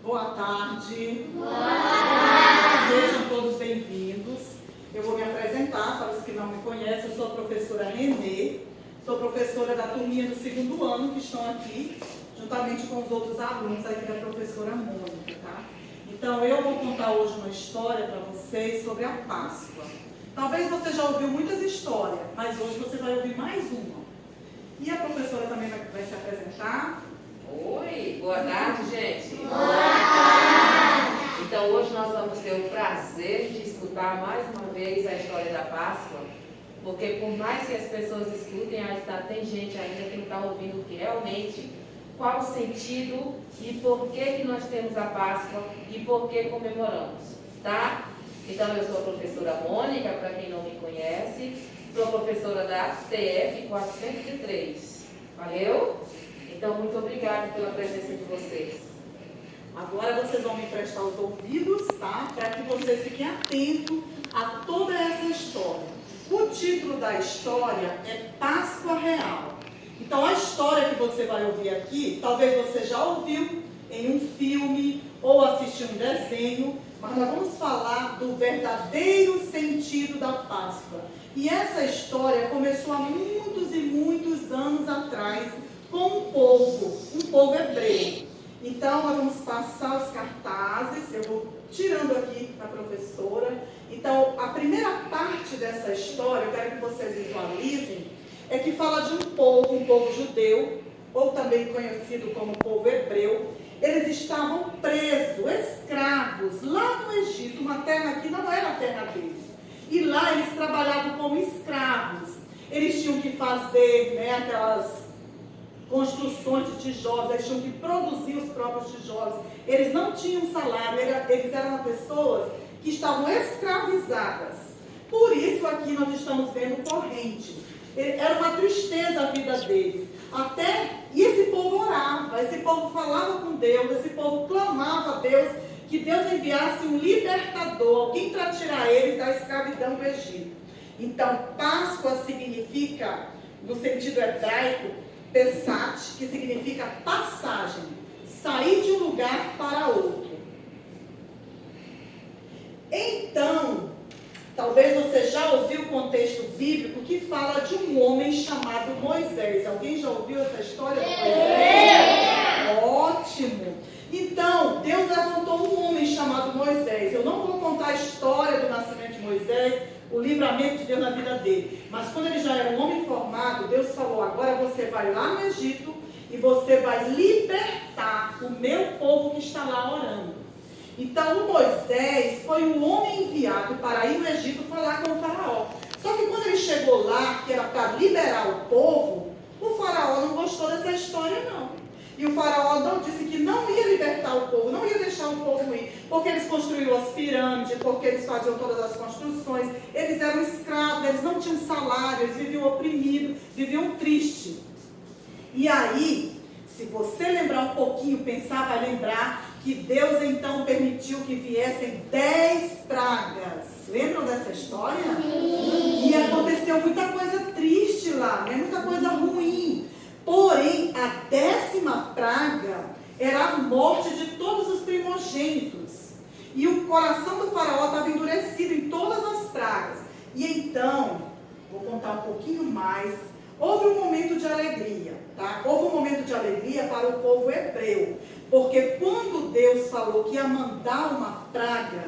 Boa tarde. Boa tarde. Sejam todos bem-vindos. Eu vou me apresentar para os que não me conhecem. Eu sou a professora Renê, sou professora da turminha do 2º ano que estão aqui, juntamente com os outros alunos aqui da professora Mônica, tá? Então, eu vou contar hoje uma história para vocês sobre a Páscoa. Talvez você já ouviu muitas histórias, mas hoje você vai ouvir mais uma. E a professora também vai se apresentar. Oi, boa tarde, gente. Boa tarde. Então, hoje nós vamos ter o prazer de escutar mais uma vez a história da Páscoa, porque por mais que as pessoas escutem, tem gente ainda que não está ouvindo que realmente qual o sentido e por que nós temos a Páscoa e por que comemoramos, tá? Então, eu sou a professora Mônica, para quem não me conhece, sou professora da TF 403. Valeu? Então, muito obrigada pela presença de vocês. Agora vocês vão me prestar os ouvidos, tá? Para que vocês fiquem atentos a toda essa história. O título da história é Páscoa Real. Então, a história que você vai ouvir aqui, talvez você já ouviu em um filme ou assistiu um desenho, mas nós vamos falar do verdadeiro sentido da Páscoa. E essa história começou há muitos e muitos anos atrás com um povo hebreu. Então, nós vamos passar os cartazes, eu vou tirando aqui para a professora. Então, a primeira parte dessa história, eu quero que vocês visualizem, é que fala de um povo judeu, ou também conhecido como povo hebreu. Eles estavam presos, escravos, lá no Egito, uma terra que não era a terra deles. E lá eles trabalhavam como escravos. Eles tinham que fazer, aquelas construções de tijolos, eles tinham que produzir os próprios tijolos. Eles não tinham salário, eles eram pessoas que estavam escravizadas. Por isso aqui nós estamos vendo correntes. Era uma tristeza a vida deles. E esse povo orava, esse povo falava com Deus, esse povo clamava a Deus que Deus enviasse um libertador, alguém para tirar eles da escravidão do Egito. Então, Páscoa significa, no sentido hebraico, Pesach, que significa passagem, sair de um lugar para outro. Então, talvez você já ouviu o contexto bíblico que fala de um homem chamado Moisés. Alguém já ouviu essa história de Moisés? Ótimo! Então, Deus levantou um homem chamado Moisés. Eu não vou contar a história do nascimento de Moisés, o livramento de Deus na vida dele. Mas quando ele já era um homem formado, Deus falou: agora você vai lá no Egito e você vai libertar o meu povo que está lá orando. Então o Moisés foi um homem enviado para ir no Egito falar com o faraó. Só que quando ele chegou lá, que era para liberar o povo, o faraó não gostou dessa história não. E o faraó não disse que não ia libertar o povo, não ia deixar o povo ir, porque eles construíram as pirâmides, porque eles faziam todas as construções, eles eram escravos, eles não tinham salário, eles viviam oprimidos, viviam tristes. E aí, se você lembrar um pouquinho, pensar, vai lembrar que Deus então permitiu que viessem 10 pragas. Lembram dessa história? Sim. E aconteceu muita coisa triste lá, muita coisa ruim. Porém, a 10ª praga era a morte de todos os primogênitos. E o coração do faraó estava endurecido em todas as pragas. E então, vou contar um pouquinho mais. Houve um momento de alegria, tá? Houve um momento de alegria para o povo hebreu. Porque quando Deus falou que ia mandar uma praga,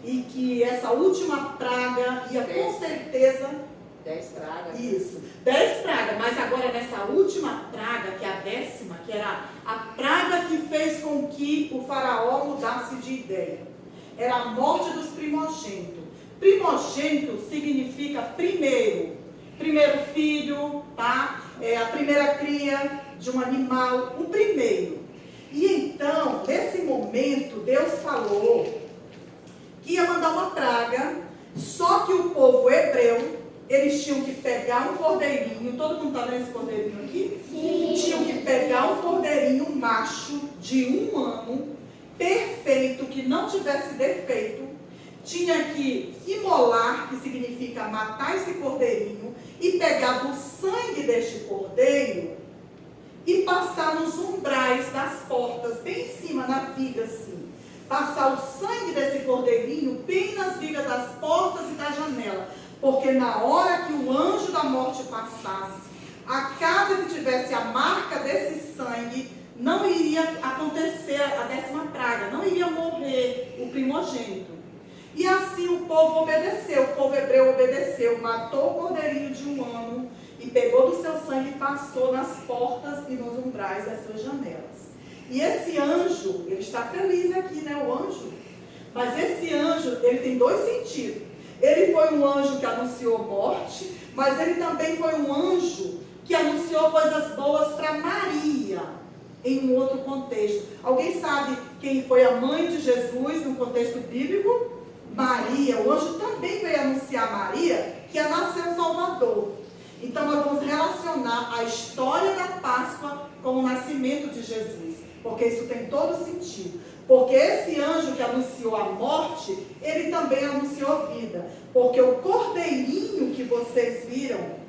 e que essa última praga ia com certeza... 10 pragas. Isso, 10 pragas, mas agora nessa última praga, que é a 10ª, que era a praga que fez com que o faraó mudasse de ideia. Era a morte dos primogênitos. Primogênito significa primeiro filho, tá? É a primeira cria de um animal, o primeiro. E então, nesse momento, Deus falou que ia mandar uma praga, só que o povo hebreu, eles tinham que pegar um cordeirinho. Todo mundo está vendo esse cordeirinho aqui? Sim. Tinham que pegar um cordeirinho macho de 1 ano, perfeito, que não tivesse defeito. Tinha que imolar, que significa matar esse cordeirinho, e pegar do sangue deste cordeiro e passar nos umbrais das portas, bem em cima na viga, assim. Passar o sangue desse cordeirinho bem nas vigas das portas e da janela. Porque na hora que o anjo da morte passasse, a casa que tivesse a marca desse sangue, não iria acontecer a 10ª praga, não iria morrer o primogênito. E assim o povo obedeceu, o povo hebreu obedeceu, matou o cordeirinho de 1 ano e pegou do seu sangue e passou nas portas e nos umbrais das suas janelas. E esse anjo, ele está feliz aqui, né, o anjo? Mas esse anjo, ele tem 2 sentidos. Ele foi um anjo que anunciou morte, mas ele também foi um anjo que anunciou coisas boas para Maria, em um outro contexto. Alguém sabe quem foi a mãe de Jesus no contexto bíblico? Maria. O anjo também veio anunciar a Maria que ia nascer um Salvador. Então nós vamos relacionar a história da Páscoa com o nascimento de Jesus, porque isso tem todo sentido. Porque esse anjo que anunciou a morte, ele também anunciou vida. Porque o cordeirinho que vocês viram,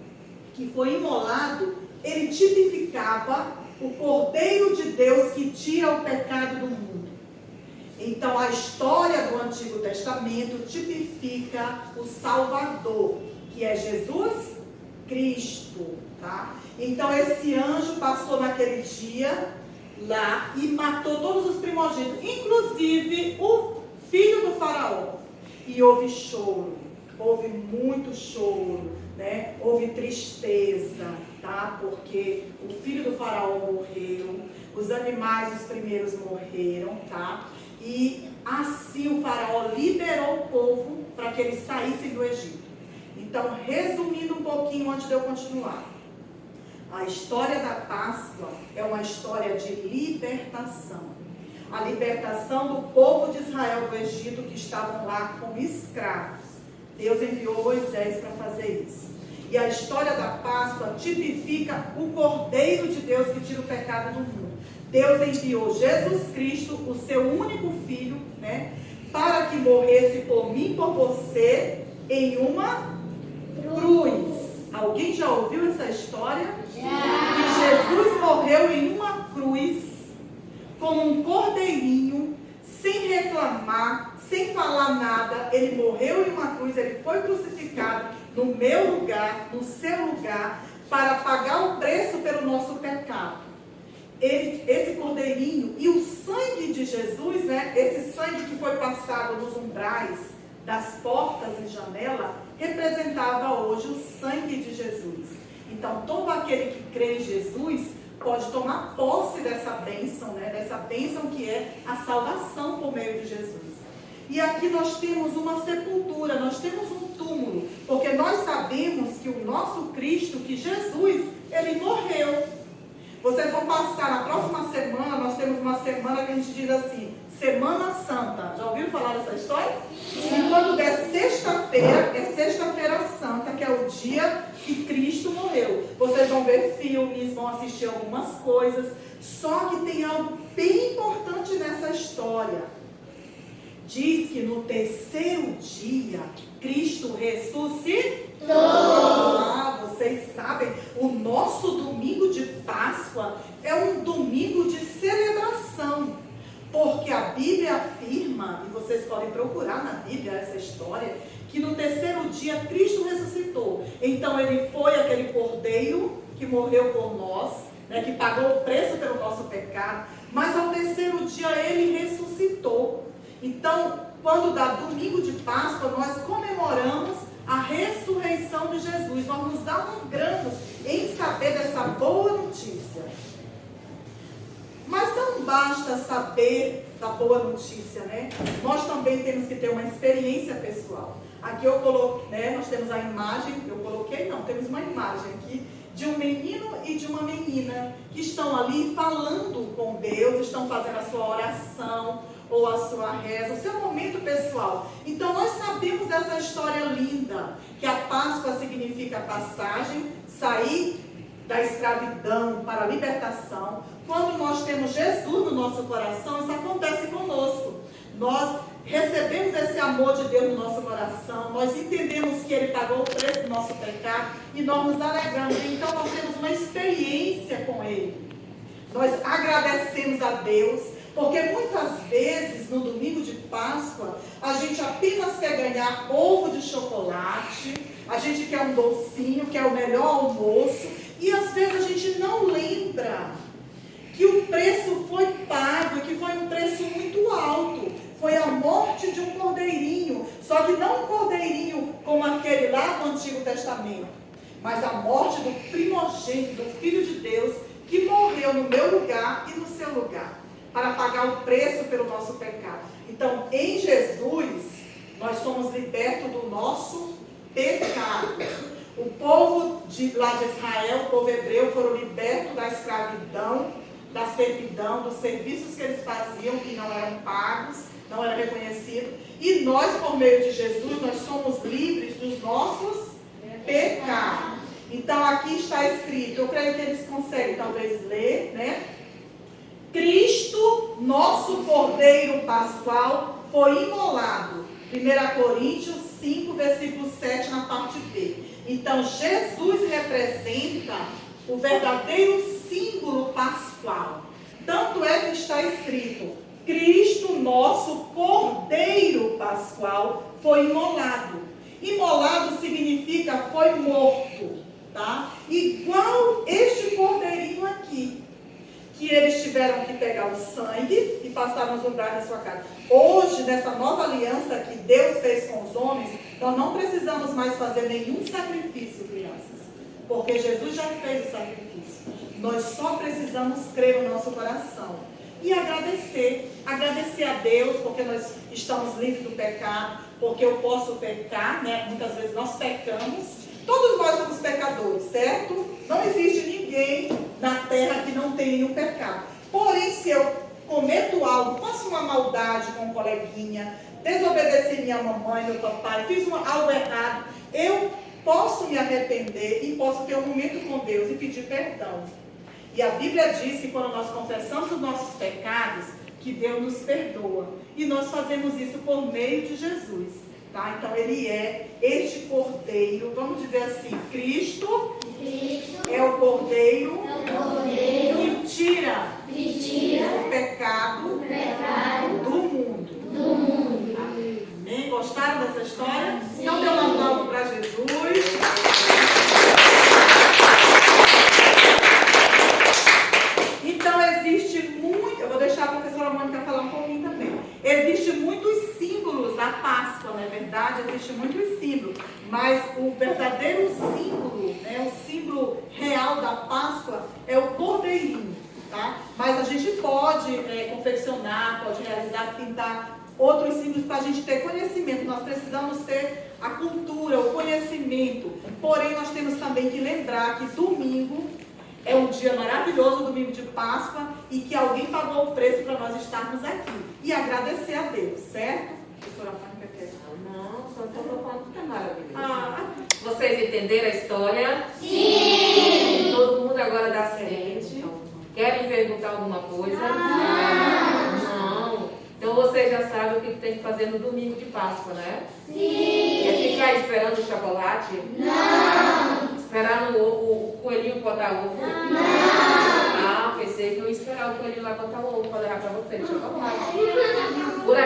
que foi imolado, ele tipificava o Cordeiro de Deus que tira o pecado do mundo. Então a história do Antigo Testamento tipifica o Salvador, que é Jesus Cristo, tá? Então esse anjo passou naquele dia lá e matou todos os primogênitos, inclusive o filho do faraó. E houve choro, houve muito choro, né? Houve tristeza, tá? Porque o filho do faraó morreu, os animais, os primeiros morreram, tá? E assim o faraó liberou o povo para que eles saíssem do Egito. Então, resumindo um pouquinho antes de eu continuar. A história da Páscoa é uma história de libertação. A libertação do povo de Israel do Egito que estavam lá como escravos. Deus enviou Moisés para fazer isso. E a história da Páscoa tipifica o Cordeiro de Deus que tira o pecado do mundo. Deus enviou Jesus Cristo, o seu único filho, né, para que morresse por mim e por você em uma cruz. Alguém já ouviu essa história? Que Jesus morreu em uma cruz, como um cordeirinho, sem reclamar, sem falar nada. Ele morreu em uma cruz, ele foi crucificado no meu lugar, no seu lugar, para pagar o preço pelo nosso pecado. Esse cordeirinho e o sangue de Jesus, né, esse sangue que foi passado nos umbrais das portas e janela, representava hoje o sangue de Jesus. Então, todo aquele que crê em Jesus pode tomar posse dessa bênção, né, dessa bênção que é a salvação por meio de Jesus. E aqui nós temos uma sepultura, nós temos um túmulo, porque nós sabemos que o nosso Cristo, que Jesus, ele morreu. Vocês vão passar na próxima semana, nós temos uma semana que a gente diz assim, Semana Santa. Já ouviram falar dessa história? E quando der sexta-feira, é Sexta-feira Santa, que é o dia que Cristo morreu. Vocês vão ver filmes, vão assistir algumas coisas, só que tem algo bem importante nessa história. Diz que no 3º dia, Cristo ressuscitou. Vocês sabem, o nosso domingo de Páscoa é um domingo de celebração. Porque a Bíblia afirma, e vocês podem procurar na Bíblia essa história, que no 3º dia Cristo ressuscitou. Então ele foi aquele cordeiro que morreu por nós, né, que pagou o preço pelo nosso pecado, mas ao 3º dia ele ressuscitou. Então, quando dá domingo de Páscoa, nós comemoramos a ressurreição de Jesus. Nós nos alegramos em saber dessa boa notícia. Mas não basta saber da boa notícia, né? Nós também temos que ter uma experiência pessoal. Aqui eu coloquei, né? Nós temos a imagem, temos uma imagem aqui de um menino e de uma menina que estão ali falando com Deus, estão fazendo a sua oração ou a sua reza, o seu momento pessoal. Então nós sabemos dessa história linda, que a Páscoa significa passagem, sair da escravidão para a libertação. Quando nós temos Jesus no nosso coração, isso acontece conosco. Nós recebemos esse amor de Deus no nosso coração, nós entendemos que Ele pagou o preço do nosso pecado e nós nos alegramos. Então nós temos uma experiência com Ele. Nós agradecemos a Deus, porque muitas vezes, no domingo de Páscoa, a gente apenas quer ganhar ovo de chocolate, a gente quer um docinho, quer o melhor almoço, e às vezes a gente não lembra que o preço foi pago e que foi um preço muito alto. Foi a morte de um cordeirinho, só que não um cordeirinho como aquele lá do Antigo Testamento, mas a morte do primogênito, do Filho de Deus, que morreu no meu lugar e no seu lugar, para pagar o preço pelo nosso pecado. Então, em Jesus, nós somos libertos do nosso pecado. O povo lá de Israel, o povo hebreu, foram libertos da escravidão, da servidão, dos serviços que eles faziam, que não eram pagos, não eram reconhecidos. E nós, por meio de Jesus, nós somos livres dos nossos pecados. Então, aqui está escrito, eu creio que eles conseguem talvez ler, né? Cristo, nosso Cordeiro Pascual, foi imolado. 1 Coríntios 5, versículo 7, na parte B. Então, Jesus representa o verdadeiro símbolo pascual. Tanto é que está escrito, Cristo, nosso Cordeiro Pascual, foi imolado. Imolado significa foi morto, tá? Igual este cordeirinho aqui, que eles tiveram que pegar o sangue e passar nos umbrais da sua casa. Hoje, nessa nova aliança que Deus fez com os homens, nós não precisamos mais fazer nenhum sacrifício, crianças, porque Jesus já fez o sacrifício. Nós só precisamos crer no nosso coração e agradecer a Deus, porque nós estamos livres do pecado, porque eu posso pecar, né? Muitas vezes nós pecamos, todos nós somos pecadores, certo? Não existe ninguém na terra que não tem nenhum pecado. Porém, se eu cometo algo, faço uma maldade com um coleguinha, desobedeci minha mamãe, meu papai, fiz algo errado, eu posso me arrepender e posso ter um momento com Deus e pedir perdão. E a Bíblia diz que quando nós confessamos os nossos pecados, que Deus nos perdoa. E nós fazemos isso por meio de Jesus. Tá? Então ele é este Cordeiro, vamos dizer assim, Cristo é o Cordeiro que tira o pecado do mundo. Amém? Gostaram dessa história? Então dê um aplauso para Jesus. Então existe muito, eu vou deixar a professora Mônica falar um pouquinho também. Existe muitos símbolos da Páscoa, não é verdade? Existe muitos símbolos, mas o verdadeiro símbolo, né, o símbolo real da Páscoa é o cordeirinho, tá? Mas a gente pode confeccionar, pode realizar, pintar outros símbolos para a gente ter conhecimento. Nós precisamos ter a cultura, o conhecimento. Porém, nós temos também que lembrar que domingo é um dia maravilhoso, domingo de Páscoa, e que alguém pagou o preço para nós estarmos aqui. E agradecer a Deus, certo? Professora Mônica quer? Não, só estou falando que é maravilhoso. Vocês entenderam a história? Sim! Todo mundo agora dá frente. Querem perguntar alguma coisa? Não. Então você já sabe o que tem que fazer no domingo de Páscoa, né? Sim! É ficar esperando o chocolate? Não! Esperar o coelhinho botar ovo? Não! Ah, pensei que eu ia esperar o coelhinho lá botar o ovo para levar para você de chocolate. Por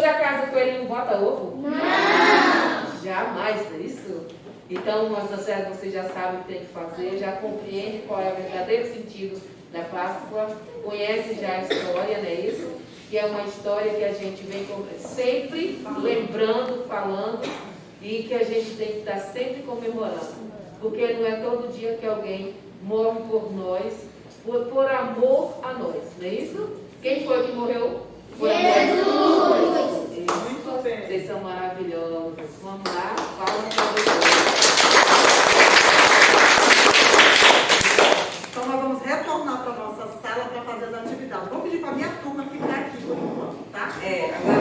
acaso o coelhinho bota ovo? Não! Jamais, é isso? Então, você já sabe o que tem que fazer, já compreende qual é o verdadeiro sentido da Páscoa, conhece já a história, não é isso? Que é uma história que a gente vem sempre lembrando, falando, e que a gente tem que estar sempre comemorando. Porque não é todo dia que alguém morre por nós, por amor a nós, não é isso? Quem foi que morreu? Jesus! Muito bem. Vocês são maravilhosos. Vamos lá, fala para vocês. Então nós vamos retornar para a nossa sala para fazer as atividades. Vou pedir para a minha turma ficar aqui por enquanto, tá? Agora